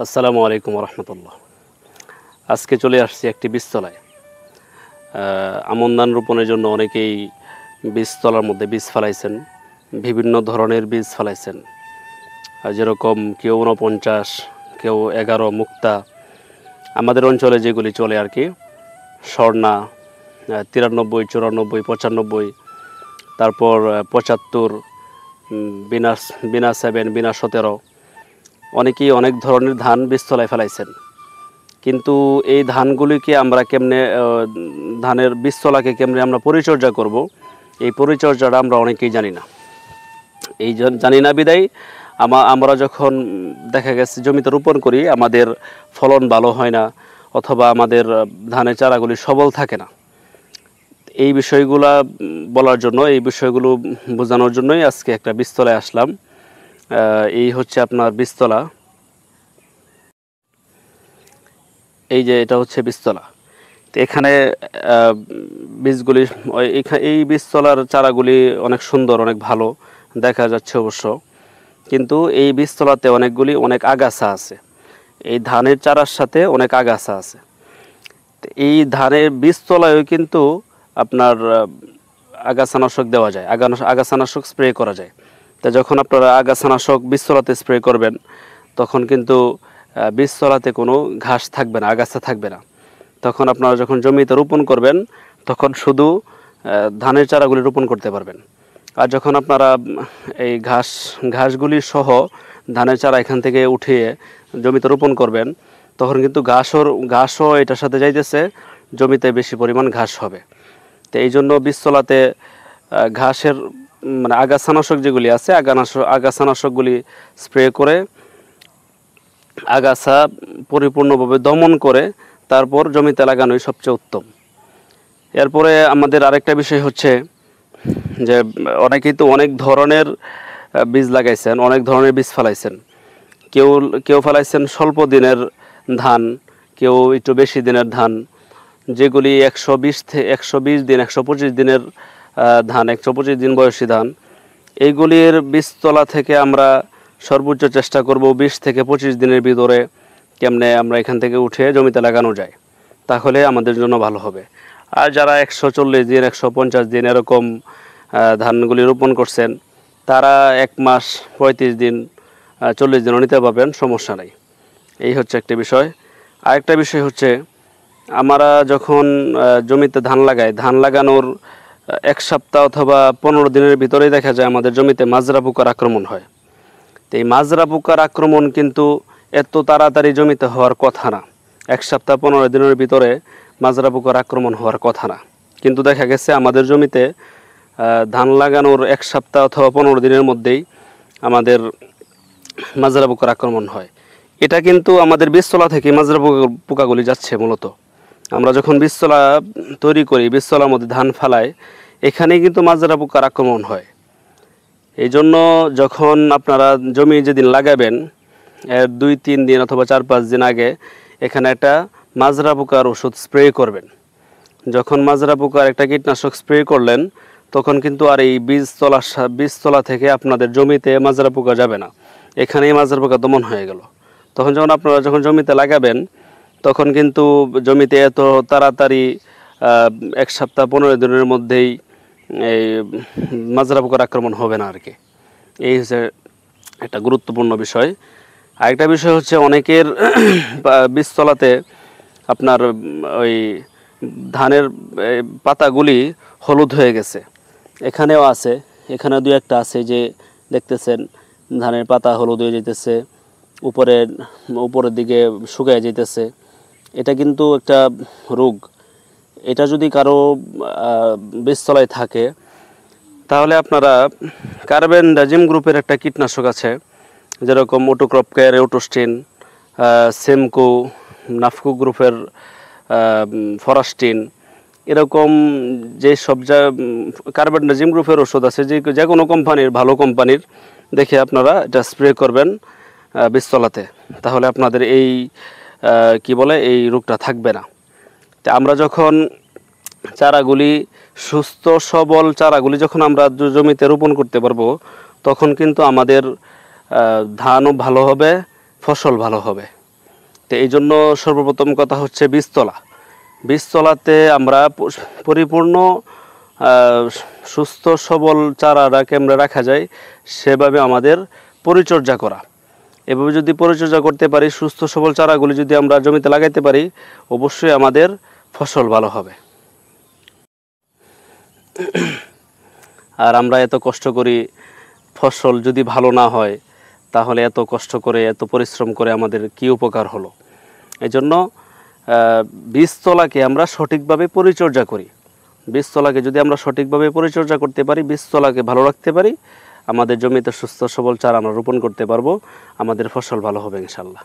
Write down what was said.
আসসালামু আলাইকুম রহমতুল্লাহ। আজকে চলে আসছি একটি বীজতলায়। আমন ধান রোপণের জন্য অনেকেই বীজতলার মধ্যে বীজ ফেলাইছেন, বিভিন্ন ধরনের বীজ ফেলাইছেন। যেরকম কেউ 49, কেউ 11 মুক্তা, আমাদের অঞ্চলে যেগুলি চলে আর কি, স্বর্ণা 93, 94, 95, তারপর 75, বিনা বিনা 7, বিনা 17, অনেকেই অনেক ধরনের ধান বীজতলায় ফেলাইছেন। কিন্তু এই ধানগুলিকে আমরা কেমনে ধানের বীজতলাকে কেমনে আমরা পরিচর্যা করব, এই পরিচর্যাটা আমরা অনেকেই জানি না। এই জানি না বিদায় আমরা যখন দেখা গেছে জমিতে রোপণ করি, আমাদের ফলন ভালো হয় না, অথবা আমাদের ধানের চারাগুলি সবল থাকে না। এই বিষয়গুলো বলার জন্য, এই বিষয়গুলো বোঝানোর জন্যই আজকে একটা বীজতলায় আসলাম। এই হচ্ছে আপনার বীজতলা। এই যে এটা হচ্ছে বীজতলা। তো এখানে বীজগুলি, এই বীজতলার চারাগুলি অনেক সুন্দর, অনেক ভালো দেখা যাচ্ছে অবশ্য। কিন্তু এই বীজতলাতে অনেক আগাছা আছে, এই ধানের চারার সাথে অনেক আগাছা আছে। তো এই ধানের বীজতলায়ও কিন্তু আপনার আগাছানাশক দেওয়া যায়, আগাছানাশক স্প্রে করা যায়। তো যখন আপনারা আগাছানাশক বীজতলাতে স্প্রে করবেন, তখন কিন্তু বীজতলাতে কোনো ঘাস থাকবে না, আগাছা থাকবে না। তখন আপনারা যখন জমিতে রোপণ করবেন, তখন শুধু ধানের চারাগুলি রোপণ করতে পারবেন। আর যখন আপনারা এই ঘাসগুলি সহ ধানের চারা এখান থেকে উঠিয়ে জমিতে রোপণ করবেন, তখন কিন্তু ঘাসও এটার সাথে যাইতেছে, জমিতে বেশি পরিমাণ ঘাস হবে। তো এই জন্য বীজতলাতে ঘাসের মানে আগাছানাশক যেগুলি আছে, আগাছানাশকগুলি স্প্রে করে আগাছা পরিপূর্ণভাবে দমন করে তারপর জমিতে লাগানোই সবচেয়ে উত্তম। এরপরে আমাদের আরেকটা বিষয় হচ্ছে যে অনেকেই তো অনেক ধরনের বীজ লাগাইছেন, অনেক ধরনের বীজ ফেলাইছেন। কেউ ফেলাইছেন স্বল্প দিনের ধান, কেউ একটু বেশি দিনের ধান, যেগুলি 120 দিন, 125 দিনের ধান, 125 দিন বয়সী ধান। এইগুলির বীজতলা থেকে আমরা সর্বোচ্চ চেষ্টা করব 20 থেকে 25 দিনের ভিতরে কেমনে আমরা এখান থেকে উঠে জমিতে লাগানো যায়, তাহলে আমাদের জন্য ভালো হবে। আর যারা 140 দিন, 150 দিন এরকম ধানগুলি রোপণ করছেন, তারা 1 মাস 35 দিন, 40 দিনও নিতে পারবেন, সমস্যা নাই। এই হচ্ছে একটা বিষয়। আরেকটা বিষয় হচ্ছে, আমরা যখন জমিতে ধান লাগাই, ধান লাগানোর 1 সপ্তাহ অথবা 15 দিনের ভিতরেই দেখা যায় আমাদের জমিতে মাজরা পোকার আক্রমণ হয়। তো এই মাজরা পোকার আক্রমণ কিন্তু এত তাড়াতাড়ি জমিতে হওয়ার কথা না। 1 সপ্তাহ 15 দিনের ভিতরে মাজরা পোকার আক্রমণ হওয়ার কথা না, কিন্তু দেখা গেছে আমাদের জমিতে ধান লাগানোর 1 সপ্তাহ অথবা 15 দিনের মধ্যেই আমাদের মাজরা পোকার আক্রমণ হয়। এটা কিন্তু আমাদের বীজতলা থেকে মাজরা পোকাগুলি যাচ্ছে মূলত। আমরা যখন বীজতলা তৈরি করি, বীজতলার মধ্যে ধান ফালাই, এখানেই কিন্তু মাজরা পোকার আক্রমণ হয়। এই জন্য যখন আপনারা জমি যেদিন লাগাবেন, 2-3 দিন অথবা 4-5 দিন আগে এখানে একটা মাজরা পোকার ওষুধ স্প্রে করবেন। যখন মাজরা পোকার একটা কীটনাশক স্প্রে করলেন, তখন কিন্তু আর এই বীজতলা থেকে আপনাদের জমিতে মাজরা পোকা যাবে না, এখানেই মাজরা পোকা দমন হয়ে গেল। তখন আপনারা জমিতে লাগাবেন, তখন কিন্তু জমিতে এত তাড়াতাড়ি 1 সপ্তাহ 15 দিনের মধ্যেই এই মাজরা পোকার আক্রমণ হবে না আর কি। এই হচ্ছে একটা গুরুত্বপূর্ণ বিষয়। আরেকটা বিষয় হচ্ছে, অনেকের বীজতলাতে আপনার ওই ধানের পাতাগুলি হলুদ হয়ে গেছে, এখানেও আছে, এখানে 2-1টা আছে যে দেখতেছেন, ধানের পাতা হলুদ হয়ে যেতেছে, উপরের দিকে শুকিয়ে যেতেছে। এটা কিন্তু একটা রোগ। এটা যদি কারো বীজতলায় থাকে, তাহলে আপনারা কার্বেন্ডাজিম গ্রুপের একটা কীটনাশক আছে, যেরকম অটোক্রপ কেয়ার, অটোস্টিন, সেমকো, নাফকো গ্রুপের ফরাস্টিন, এরকম যে সব কার্বেন্ডাজিম গ্রুপের ওষুধ আছে, যে কোনো কোম্পানির, ভালো কোম্পানির দেখে আপনারা এটা স্প্রে করবেন বীজতলাতে, তাহলে আপনাদের এই এই রোগটা থাকবে না। তা আমরা যখন চারাগুলি, সুস্থ সবল চারাগুলি যখন আমরা জমিতে রোপণ করতে পারবো, তখন কিন্তু আমাদের ধানও ভালো হবে, ফসল ভালো হবে। তো এই জন্য সর্বপ্রথম কথা হচ্ছে বীজতলা। বীজতলাতে আমরা পরিপূর্ণ সুস্থ সবল চারাটাকে আমরা রাখা যায় সেভাবে আমাদের পরিচর্যা করা। এভাবে যদি পরিচর্যা করতে পারি, সুস্থ সবল চারাগুলি যদি আমরা জমিতে লাগাইতে পারি, অবশ্যই আমাদের ফসল ভালো হবে। আর আমরা এত কষ্ট করি, ফসল যদি ভালো না হয় তাহলে এত কষ্ট করে এত পরিশ্রম করে আমাদের কি উপকার হলো? এই জন্য বীজতলাকে আমরা সঠিকভাবে পরিচর্যা করি। বীজতলাকে যদি আমরা সঠিকভাবে পরিচর্যা করতে পারি, বীজতলাকে ভালো রাখতে পারি, আমাদের জমিতে সুস্থ সবল চারা আমরা রোপণ করতে পারবো, আমাদের ফসল ভালো হবে ইনশাল্লাহ।